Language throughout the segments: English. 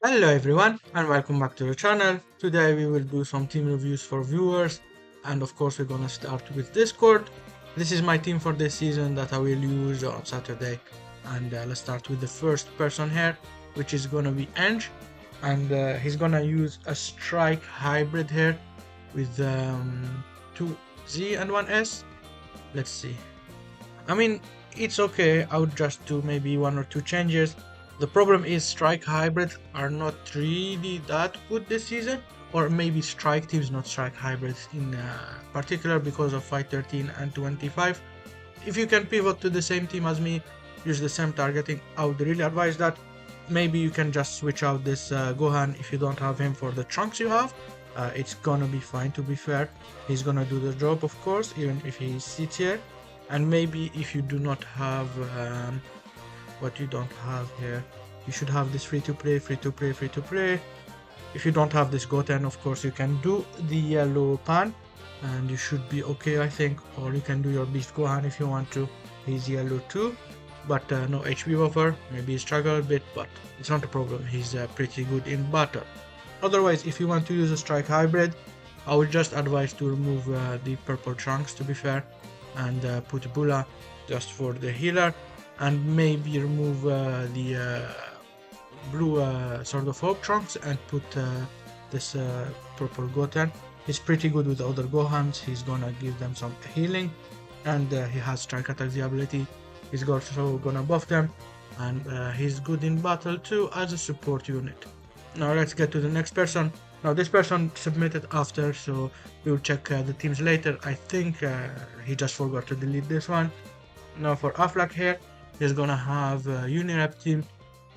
Hello everyone and welcome back to the channel. Today we will do some team reviews for viewers and of course we're gonna start with Discord. This is my team for this season that I will use on Saturday and let's start with the first person here, which is gonna be Eng, and he's gonna use a strike hybrid here with 2Z and 1S. Let's see. I mean, it's okay. I would just do maybe one or two changes. The problem is strike hybrids are not really that good this season, or maybe strike teams, not strike hybrids in particular because of fight 13 and 25. If you can pivot to the same team as me, use the same targeting, I would really advise that. Maybe you can just switch out this Gohan if you don't have him for the trunks you have. It's gonna be fine, to be fair. He's gonna do the job, of course, even if he sits here. And maybe if you do not have what you don't have here, you should have this free to play, free to play, free to play. If you don't have this Goten, of course you can do the yellow pan and you should be okay, I think. Or you can do your Beast Gohan if you want to. He's yellow too, but no HP buffer. Maybe he struggle a bit, but it's not a problem. He's pretty good in battle. Otherwise, if you want to use a strike hybrid, I would just advise to remove the purple trunks, to be fair, and put Bula just for the healer, and maybe remove the blue Sword of Hope trunks and put this purple Goten. He's pretty good with other Gohans. He's gonna give them some healing, and he has strike attack the ability. He's also gonna buff them, and he's good in battle too as a support unit. Now let's get to the next person. Now this person submitted after, so we'll check the teams later. I think he just forgot to delete this one. Now for Aflac here, he's gonna have a Unirep team.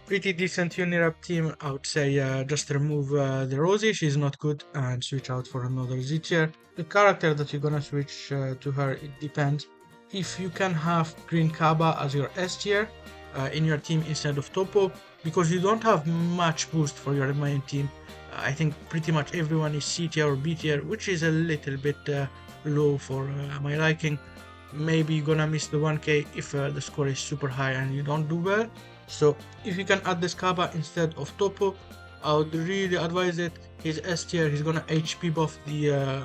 Pretty decent Unirep team. I would say just remove the Rosie, she's not good, and switch out for another Z tier. The character that you're gonna switch to her, it depends. If you can have Green Kaba as your S tier in your team instead of Topo, because you don't have much boost for your main team. I think pretty much everyone is C tier or B tier, which is a little bit low for my liking. Maybe you're gonna miss the 1k if the score is super high and you don't do well. So if you can add this Kaba instead of Topo, I would really advise it. He's S tier, he's gonna HP buff the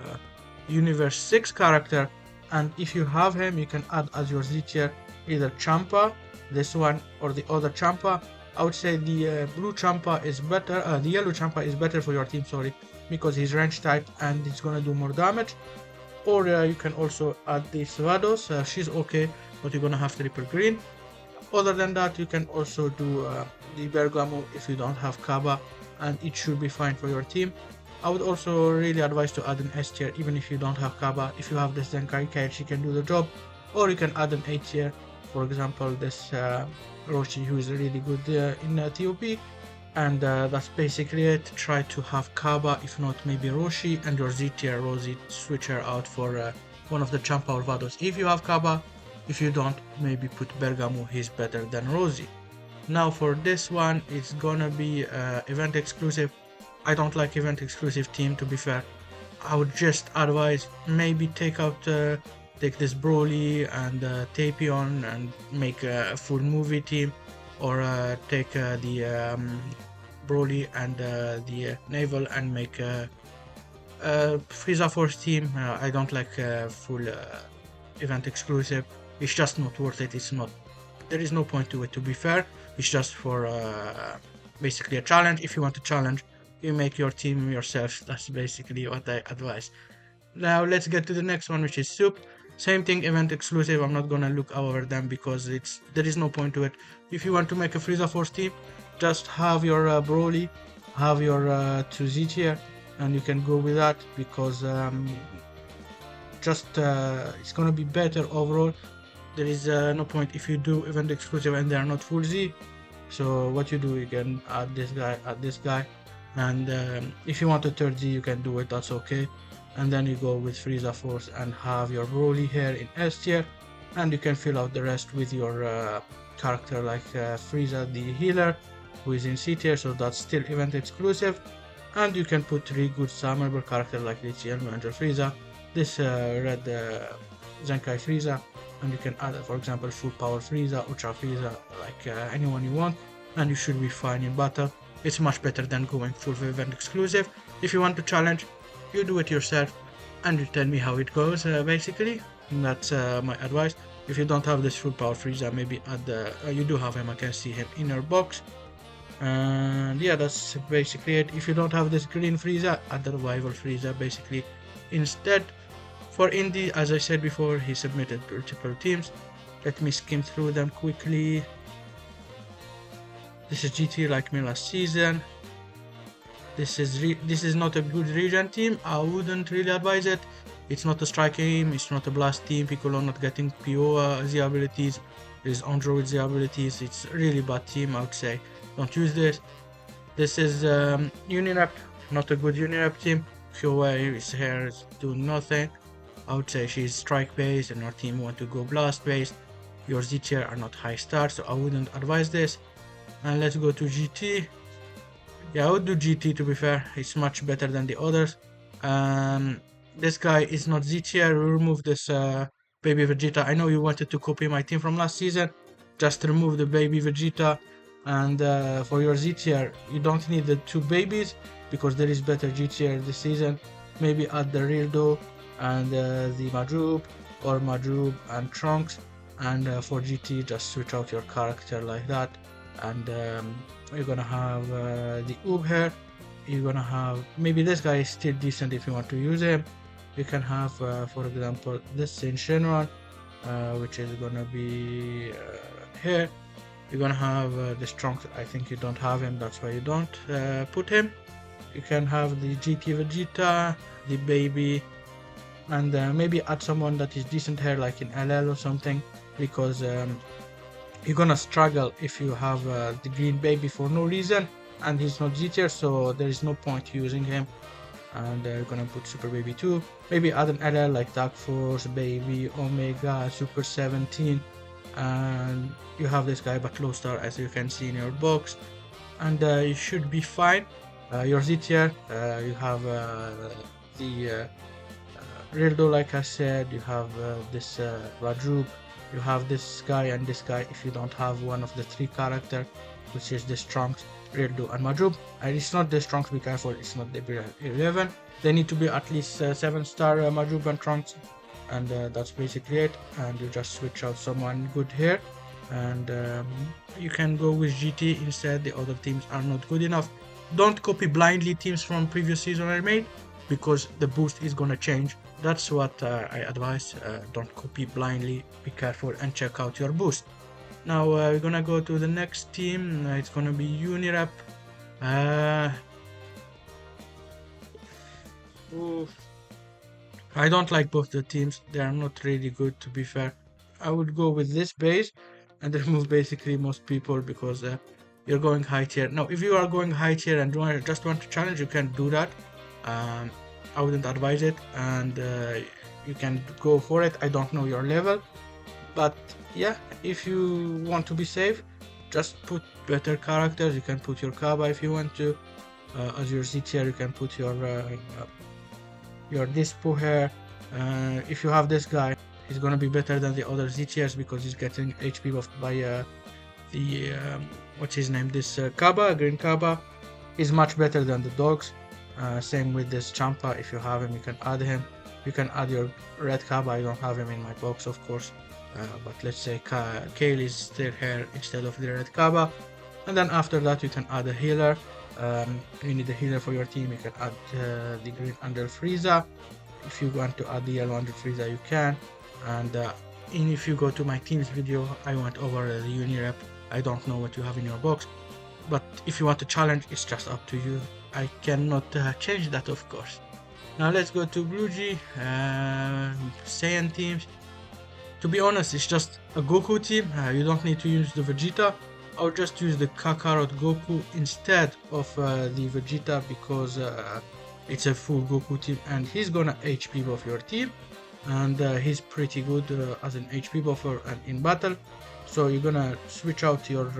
Universe 6 character, and if you have him, you can add as your Z tier either Champa, this one, or the other Champa. I would say the blue Champa is better, the yellow Champa is better for your team, sorry, because he's range type and he's gonna do more damage. Or you can also add the Svados, she's okay, but you're gonna have triple green. Other than that, you can also do the Bergamo if you don't have Kaba, and it should be fine for your team. I would also really advise to add an S tier even if you don't have Kaba. If you have this Zenkai Kale, she can do the job, or you can add an A tier, for example this Roshi, who is really good in TOP, and that's basically it. Try to have Kaba, if not maybe Roshi, and your Z tier Rosie, switch her out for one of the Champa or Vados if you have Kaba. If you don't, maybe put Bergamo, he's better than Rosie. Now for this one, it's gonna be event exclusive. I don't like event exclusive team, to be fair. I would just advise maybe take this Broly and Tapion and make a full movie team, or take the Broly and the Naval and make a Frieza Force team. I don't like full event exclusive. It's just not worth it. It's not. There is no point to it. To be fair, it's just for basically a challenge. If you want to challenge, you make your team yourself. That's basically what I advise. Now let's get to the next one, which is Soup. Same thing, event exclusive. I'm not gonna look over them because there is no point to it. If you want to make a Frieza Force team, just have your Broly, have your 2Z tier, and you can go with that because just it's gonna be better overall. There is no point if you do event exclusive and they are not full Z. So what you do, you can add this guy, and if you want a third Z, you can do it. That's okay. And then you go with Frieza Force and have your Broly here in S tier, and you can fill out the rest with your character like Frieza the healer, who is in C tier, so that's still event exclusive. And you can put 3 good summonable characters like this Yellow Angel Frieza, this red Zenkai Frieza, and you can add, for example, full power Frieza, Ultra Frieza, like anyone you want, and you should be fine in battle. It's much better than going full event exclusive. If you want to challenge, you do it yourself and you tell me how it goes, basically. And that's my advice. If you don't have this full power Frieza, maybe add the you do have him, I can see him in your box. And yeah, that's basically it. If you don't have this green Frieza, add the rival Frieza basically instead. For Indy, as I said before, he submitted multiple teams. Let me skim through them quickly. This is GT like me last season. This is not a good region team. I wouldn't really advise it. It's not a strike team. It's not a blast team. Piccolo not getting PO the abilities. There's Andro with the abilities. It's a really bad team. I would say don't use this. This is Unirep. Not a good Unirep team. Huawei is here doing nothing. I would say she's strike based and your team want to go blast based. Your Z tier are not high star, so I wouldn't advise this. And let's go to GT. Yeah, I would do GT to be fair. It's much better than the others. This guy is not Z tier. We remove this baby Vegeta. I know you wanted to copy my team from last season. Just remove the baby Vegeta. And for your Z tier, you don't need the two babies because there is better G tier this season. Maybe add the Rildo and the Majub, or Majub and Trunks. And for GT, just switch out your character like that. And you're gonna have the Oob here. You're gonna have maybe this guy is still decent if you want to use him. You can have, for example, this in Shenron, which is gonna be here. You're gonna have this Trunks. I think you don't have him, that's why you don't put him. You can have the GT Vegeta, the baby, and maybe add someone that is decent here, like in LL or something, because you're gonna struggle if you have the green baby for no reason and he's not Z tier, so there is no point using him. And you're gonna put Super Baby 2, maybe add an LL like Dark Force, Baby, Omega, Super 17, and you have this guy but low star as you can see in your box, and you should be fine. Your Z tier, you have the Rildo like I said, you have this Rajub, you have this guy and this guy if you don't have one of the three character, which is this Trunks, Rildo and Majub. And it's not this Trunks, be careful, it's not the 11. They need to be at least 7-star Majub and Trunks, and that's basically it. And you just switch out someone good here, and you can go with GT instead. The other teams are not good enough. Don't copy blindly teams from previous season I made, because the boost is gonna change. That's what I advise. Don't copy blindly, be careful and check out your boost. Now we're gonna go to the next team. It's gonna be Unirep. I don't like both the teams. They are not really good, to be fair. I would go with this base and remove basically most people, because you're going high tier. Now if you are going high tier and just want to challenge, you can do that. I wouldn't advise it, and you can go for it. I don't know your level, but yeah, if you want to be safe, just put better characters. You can put your Kaba if you want to. As your Z tier, you can put your Dispo here. If you have this guy, he's gonna be better than the other Z tiers because he's getting HP buffed by the what's his name? This Kaba, Green Kaba, is much better than the dogs. Same with this Champa. If you have him, you can add him. You can add your red Kaba. I don't have him in my box, of course, but let's say Kale is still here instead of the red Kaba. And then after that, you can add a healer. You need a healer for your team. You can add the green under Frieza. If you want to add the yellow under Frieza, you can. And if you go to my team's video, I went over the Unirep. I don't know what you have in your box, but if you want to challenge, it's just up to you. I cannot change that, of course. Now let's go to Blue G, Saiyan teams. To be honest, it's just a Goku team. You don't need to use the Vegeta. I'll just use the Kakarot Goku instead of the Vegeta, because it's a full Goku team and he's gonna HP buff your team, and he's pretty good as an HP buffer and in battle. So you're gonna switch out your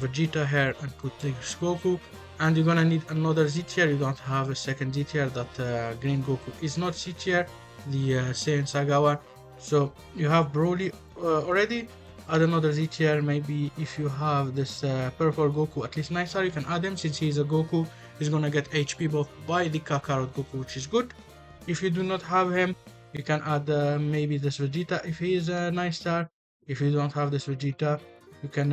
Vegeta here and put this Goku, and you're gonna need another Z tier. You don't have a second Z tier. That Green Goku is not Z tier, the Saiyan Saga one. So you have Broly already. add another Z tier. Maybe if you have this purple Goku, at least 9 star, you can add him. Since he's a Goku, he's gonna get HP buff by the Kakarot Goku, which is good. If you do not have him, you can add maybe this Vegeta if he is a 9 star. If you don't have this Vegeta, you can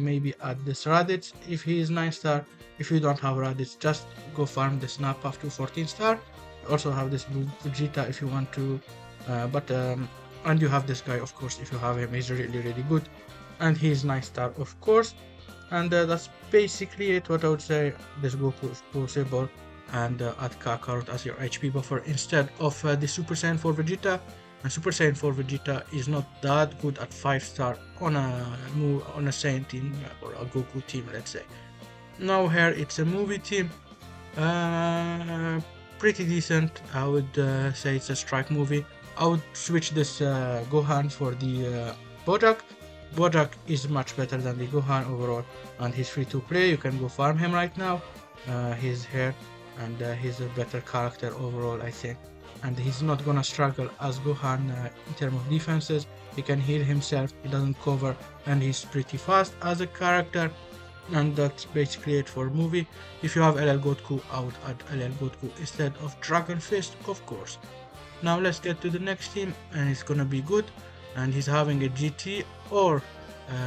maybe add this Raditz if he is 9 star. If you don't have Raditz, just go farm this Nappa to 14 star. Also have this Vegeta if you want to, and you have this guy, of course. If you have him, he's really good, and he's 9 star, of course. And that's basically it. What I would say, this Goku is possible, and add Kakarot as your HP buffer instead of the Super Saiyan 4 Vegeta. And Super Saiyan 4 Vegeta is not that good at 5 star on a Saiyan team or a Goku team, let's say. Now here it's a movie team. Pretty decent. I would say it's a strike movie. I would switch this Gohan for the Bojack. Bojack is much better than the Gohan overall, and he's free to play. You can go farm him right now. He's here, and he's a better character overall, I think. And he's not gonna struggle as Gohan in terms of defenses. He can heal himself, he doesn't cover, and he's pretty fast as a character. And that's basically it for movie. If you have LL Goku, I would add LL Goku instead of Dragon Fist, of course. Now let's get to the next team, and it's gonna be good. And he's having a GT or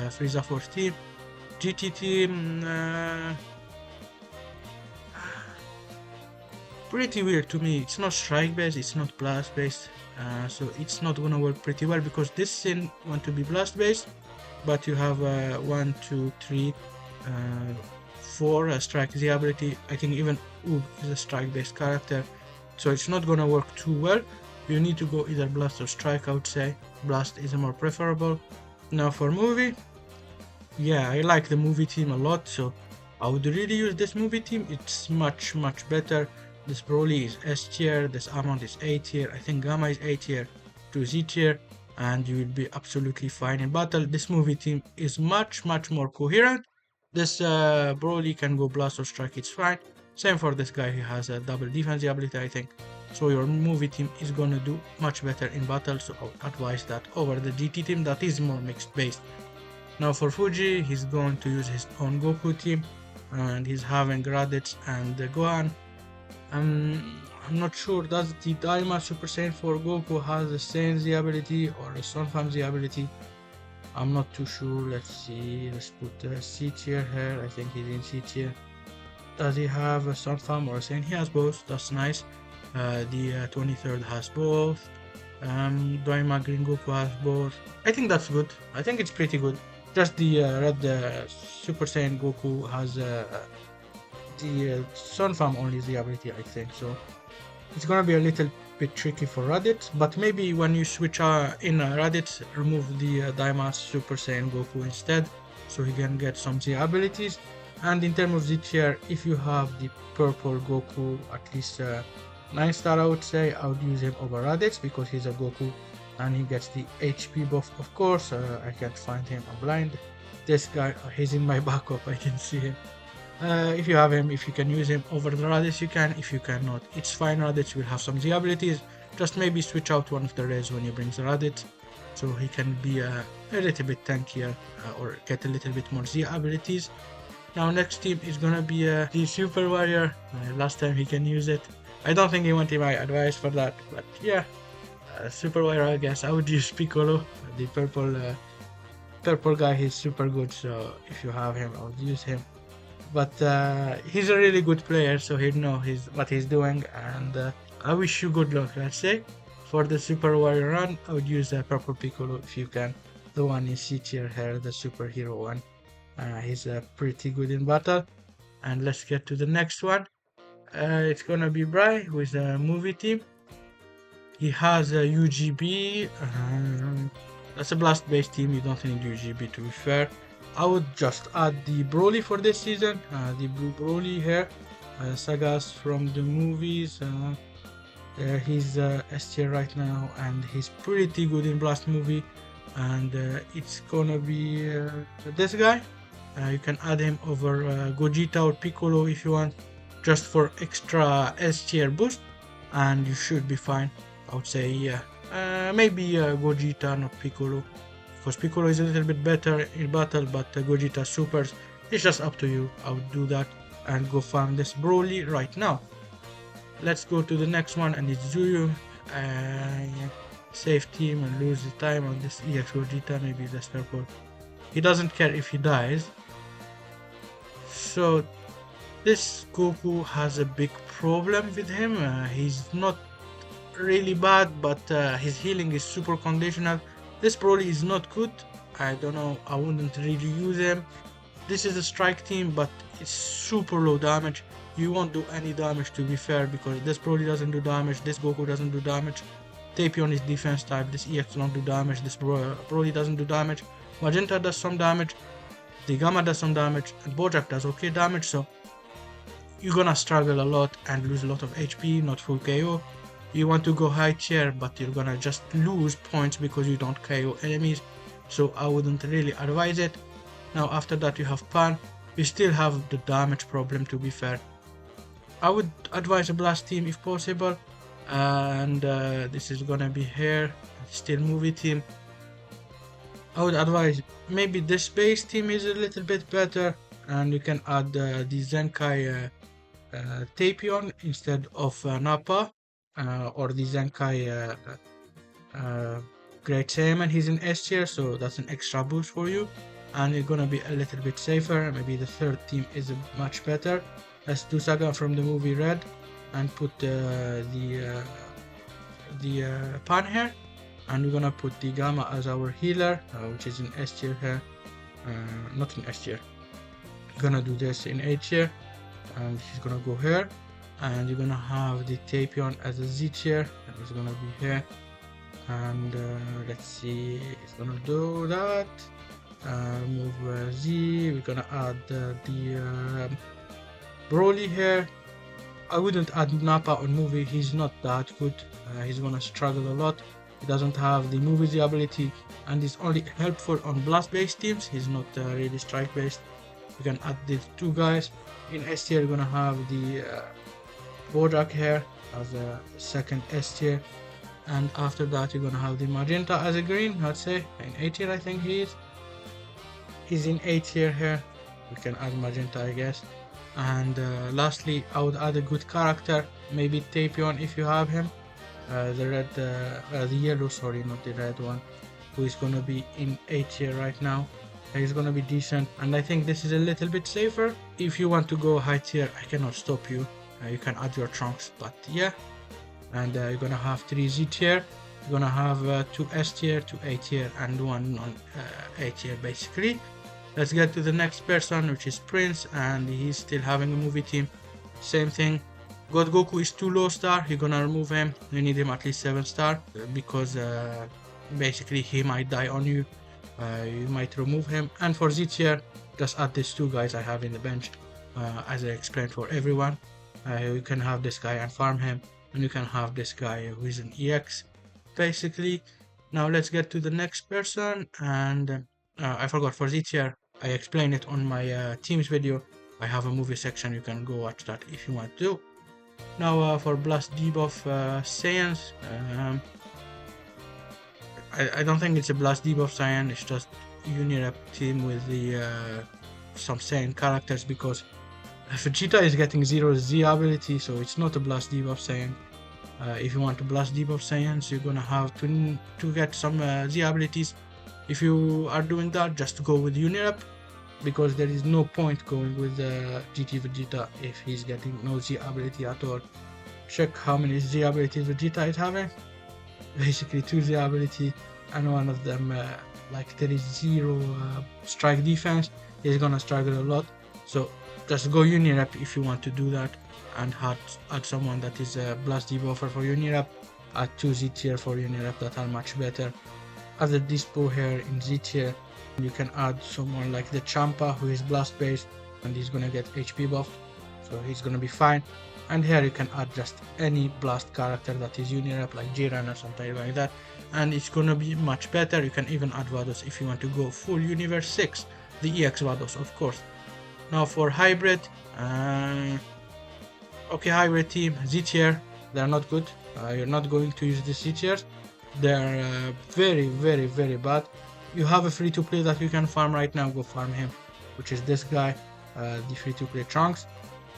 Frieza Force team. GT team, pretty weird to me. It's not strike based, it's not blast based, so it's not gonna work pretty well because this Sin want to be blast based, but you have 1, 2, 3, 4 strike Z ability. I think even Oob is a strike based character, so it's not gonna work too well. You need to go either blast or strike, I would say. Blast is more preferable. Now for movie, yeah, I like the movie team a lot, so I would really use this movie team. It's much better. This Broly is S tier, this Amount is A tier, I think Gamma is A tier to Z tier, and you will be absolutely fine in battle. This movie team is much more coherent. This Broly can go blast or strike, it's fine. Same for this guy, he has a double defense ability, I think. So your movie team is gonna do much better in battle, so I would advise that over the GT team that is more mixed based. Now for Fuji, he's going to use his own Goku team, and he's having Raditz and Gohan. I'm not sure, does the Daima Super Saiyan 4 Goku has the Saiyan Z ability or the Son Fam Z ability? I'm not too sure. Let's see, let's put C tier here. I think he's in C tier. Does he have a Son Fam or a Saiyan? He has both, that's nice. The 23rd has both. Daima Green Goku has both. I think that's good. I think it's pretty good. Just the red Super Saiyan Goku has the Son Fam only the ability, I think. So it's gonna be a little bit tricky for Raditz, but maybe when you switch in Raditz, remove the Daima Super Saiyan Goku instead, so he can get some Z abilities. And in terms of Z tier, if you have the purple Goku, at least 9 star, I would say I would use him over Raditz because he's a Goku and he gets the HP buff, of course. I can't find him, I'm blind. This guy, he's in my backup, I can see him. If you have him, if you can use him over the Raditz, you can. If you cannot, it's fine. Raditz will have some Z abilities. Just maybe switch out one of the rays when you bring the Raditz, so he can be a little bit tankier or get a little bit more Z abilities. Now next team is gonna be the Super Warrior. Last time he can use it. I don't think he wanted my advice for that, but yeah, Super Warrior, I guess I would use Piccolo, the purple guy. He's super good, so if you have him, I would use him. But he's a really good player, so he knows what he's doing, and I wish you good luck. Let's say for the Super Warrior run, I would use the purple Piccolo if you can, the one in C tier here, the superhero one. He's pretty good in battle. And let's get to the next one. It's gonna be Bry with a movie team. He has a UGB. That's a blast based team, you don't need UGB to be fair. I would just add the Broly for this season, the blue Broly here, Sagas from the movies. He's S tier right now, and he's pretty good in Blast movie. And it's gonna be this guy. You can add him over Gogeta or Piccolo if you want, just for extra S tier boost, and you should be fine. I would say yeah, maybe Gogeta, not Piccolo, because Piccolo is a little bit better in battle, but Gogeta supers. It's just up to you. I would do that and go farm this Broly right now. Let's go to the next one, and it's Zuyu. Save team and lose the time on this EX Gogeta, maybe that's purple. He doesn't care if he dies. So this Goku has a big problem with him. He's not really bad, but his healing is super conditional. This Broly is not good. I don't know, I wouldn't really use him. This is a strike team, but it's super low damage. You won't do any damage, to be fair, because this Broly doesn't do damage, this Goku doesn't do damage. Tapion is defense type, this EX don't do damage, this Broly doesn't do damage. Magenta does some damage, the Gamma does some damage, and Bojack does okay damage, so you're gonna struggle a lot and lose a lot of HP, not full KO. You want to go high tier, but you're gonna just lose points because you don't KO enemies, so I wouldn't really advise it. Now after that you have Pan. You still have the damage problem, to be fair. I would advise a blast team if possible, and this is gonna be here, still movie team. I would advise maybe this base team is a little bit better, and you can add the Zenkai Tapion instead of Nappa, or the Zenkai Great Saiyaman. He's in S tier, so that's an extra boost for you, and you're gonna be a little bit safer. Maybe the third team is much better. Let's do Saga from the movie Red and put the Pan here, and we're gonna put the Gamma as our healer, which is in S tier here, not in S tier. Gonna do this in A tier, and he's gonna go here, and you're gonna have the Tapion as a Z tier, and he's gonna be here, and let's see, it's gonna do that. Remove Z. We're gonna add the Broly here. I wouldn't add Nappa on movie, he's not that good. He's gonna struggle a lot. He doesn't have the movie Z ability, and he's only helpful on blast based teams. He's not really strike based. You can add these two guys. In S tier you're gonna have the Bojack here as a second S tier, and after that you're gonna have the Magenta as a green, let's say. In A tier I think he is. He's in A tier here. We can add Magenta, I guess. And lastly, I would add a good character, maybe Tapion if you have him. The yellow, sorry, not the red one, who is gonna be in A tier right now. He's gonna be decent, and I think this is a little bit safer. If you want to go high tier, I cannot stop you. You can add your Trunks, but yeah. And you're gonna have 3 Z tier. You're gonna have 2 S tier, 2 A tier, and 1 on A tier basically. Let's get to the next person, which is Prince, and he's still having a movie team. Same thing. God Goku is too low star, you're gonna remove him. You need him at least 7 star, because basically he might die on you. You might remove him. And for Z tier, just add these two guys I have in the bench, as I explained for everyone. You can have this guy and farm him, and you can have this guy who is an EX basically. Now let's get to the next person, and I forgot, for Z tier I explained it on my teams video. I have a movie section, you can go watch that if you want to. Now for blast debuff Saiyans, I don't think it's a blast debuff Saiyan, it's just Unirep team with the some Saiyan characters, because Vegeta is getting 0 Z ability, so it's not a blast debuff Saiyan. If you want to blast debuff Saiyans, you're gonna have to get some Z abilities. If you are doing that, just go with Unirep, because there is no point going with GT Vegeta if he's getting no Z ability at all. Check how many Z abilities Vegeta is having. Basically 2 Z ability, and one of them like there is 0 strike defense. He's gonna struggle a lot, so just go Unirep if you want to do that, and add someone that is a blast debuffer for Unirep. Add 2 Z tier for Unirep that are much better. Add the Dispo here in Z tier. You can add someone like the Champa, who is blast based, and he's gonna get HP buff, so he's gonna be fine. And here you can add just any blast character that is Unirep, like Jiren or something like that, and it's gonna be much better. You can even add Vados if you want to go full Universe 6, the EX Vados of course. Now for hybrid, okay, hybrid team, Z tier, they're not good. You're not going to use the Z tiers. They're very bad. you have a free-to-play that you can farm right now, go farm him, which is this guy, the free-to-play Trunks.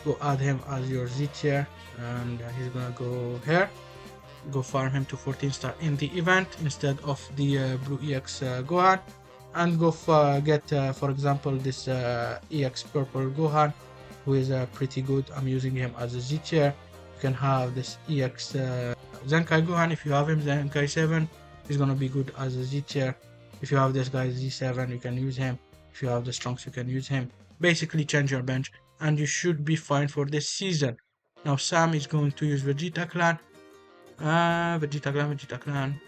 Go add him as your Z tier, and he's gonna go here. Go farm him to 14 star in the event instead of the blue EX Gohan, and go get for example this EX purple Gohan, who is pretty good. I'm using him as a Z tier. You can have this EX Zenkai Gohan. If you have him, Zenkai 7 is gonna be good as a Z tier. If you have this guy Z7, you can use him. If you have the Trunks, you can use him. Basically change your bench and you should be fine for this season. Now Sam is going to use Vegeta Clan. Vegeta Clan.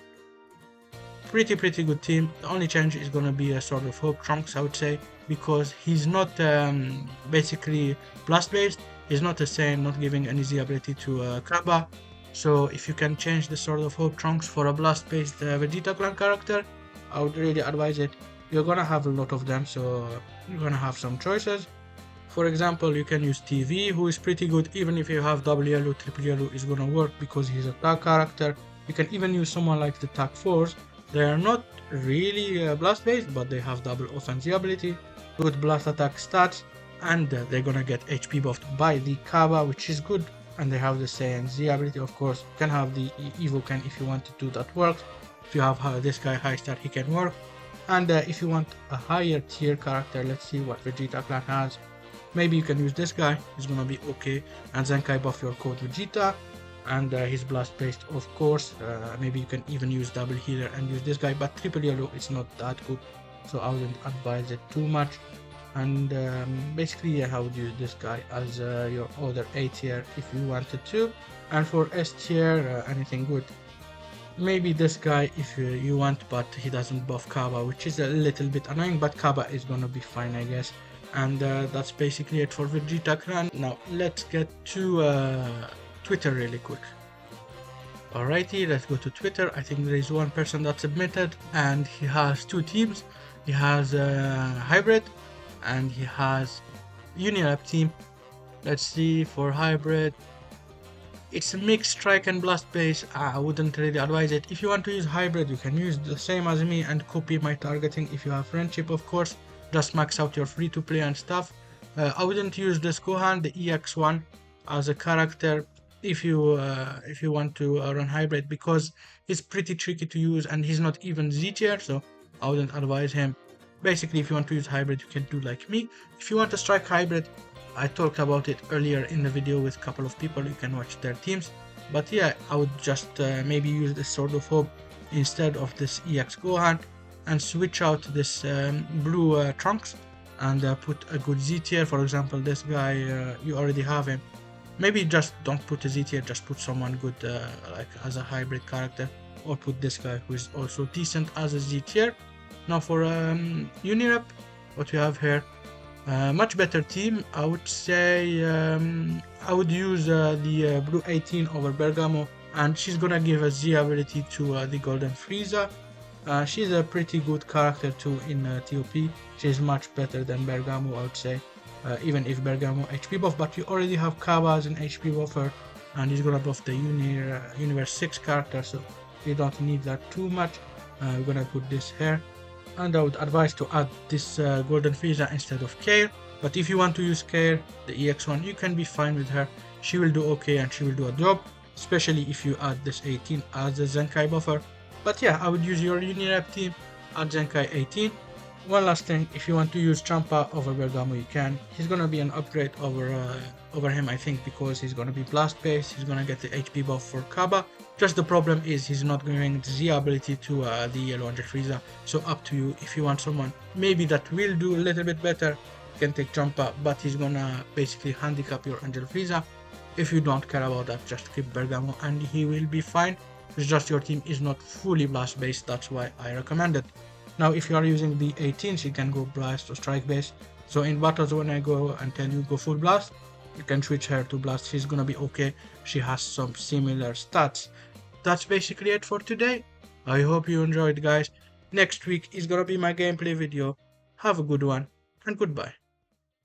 Pretty good team. The only change is gonna be a Sword of Hope Trunks, I would say, because he's not basically blast based. He's not the same, not giving any Z ability to Kaba. So if you can change the Sword of Hope Trunks for a blast based Vegeta Clan character, I would really advise it. You're gonna have a lot of them, so you're gonna have some choices. For example, you can use TV, who is pretty good. Even if you have double yellow, triple yellow is gonna work because he's a tag character. You can even use someone like the tag 4s. They are not really blast based, but they have double offense ability, good blast attack stats, and they're gonna get HP buffed by the Kaba, which is good. And they have the Saiyan Z ability, of course. You can have the Evoken if you want to do that works. If you have this guy high star, he can work. And if you want a higher tier character, let's see what Vegeta Clan has. Maybe you can use this guy, he's gonna be okay. And Zenkai buff your code Vegeta. And he's blast based, of course. Maybe you can even use double healer and use this guy, but triple yellow is not that good, so I wouldn't advise it too much. And basically I would use this guy as your other A tier if you wanted to. And for S tier, anything good. Maybe this guy if you want, but he doesn't buff Kaba, which is a little bit annoying, but Kaba is gonna be fine, I guess. And that's basically it for Vegeta Clan. Now let's get to Twitter really quick. Alrighty, let's go to Twitter. I think there is one person that submitted, and he has two teams. He has Hybrid, and he has Unilab team. Let's see for Hybrid. It's a mixed strike and blast base. I wouldn't really advise it. If you want to use Hybrid, you can use the same as me and copy my targeting. If you have friendship, of course, just max out your free to play and stuff. I wouldn't use this Gohan, the EX1, as a character if you want to run Hybrid, because he's pretty tricky to use and he's not even Z tier, so I wouldn't advise him. Basically, if you want to use Hybrid, you can do like me. If you want to strike Hybrid, I talked about it earlier in the video with a couple of people. You can watch their teams. But yeah, I would just maybe use the Sword of Hope instead of this EX Gohan, and switch out this blue Trunks and put a good Z tier. For example, this guy, you already have him. Maybe just don't put a Z tier, just put someone good like as a Hybrid character, or put this guy who is also decent as a Z tier. Now for Unirep, what we have here, much better team. I would say I would use the Blue 18 over Bergamo, and she's gonna give a Z ability to the Golden Frieza. She's a pretty good character too in TOP. She's much better than Bergamo, I would say. Even if Bergamo HP buff, but you already have Kaba as an HP buffer, and he's gonna buff the Universe 6 character, so you don't need that too much. We're gonna put this here. And I would advise to add this Golden Frieza instead of Kair. But if you want to use Kair, the EX1, you can be fine with her. She will do okay and she will do a job, especially if you add this 18 as a Zenkai buffer. But yeah, I would use your Unirep team, add Zenkai 18. One last thing, if you want to use Champa over Bergamo, you can. He's gonna be an upgrade over him, I think, because he's gonna be blast based. He's gonna get the HP buff for Kaba. Just the problem is he's not giving the Z ability to the Yellow Angel Frieza. So up to you. If you want someone maybe that will do a little bit better, you can take Champa, but he's gonna basically handicap your Angel Frieza. If you don't care about that, just keep Bergamo and he will be fine. It's just your team is not fully blast based, that's why I recommend it. Now if you are using the 18s, you can go blast or strike base. So in battles, when I go and tell you go full blast, you can switch her to blast. She's gonna be okay. She has some similar stats. That's basically it for today. I hope you enjoyed, guys. Next week is gonna be my gameplay video. Have a good one and goodbye.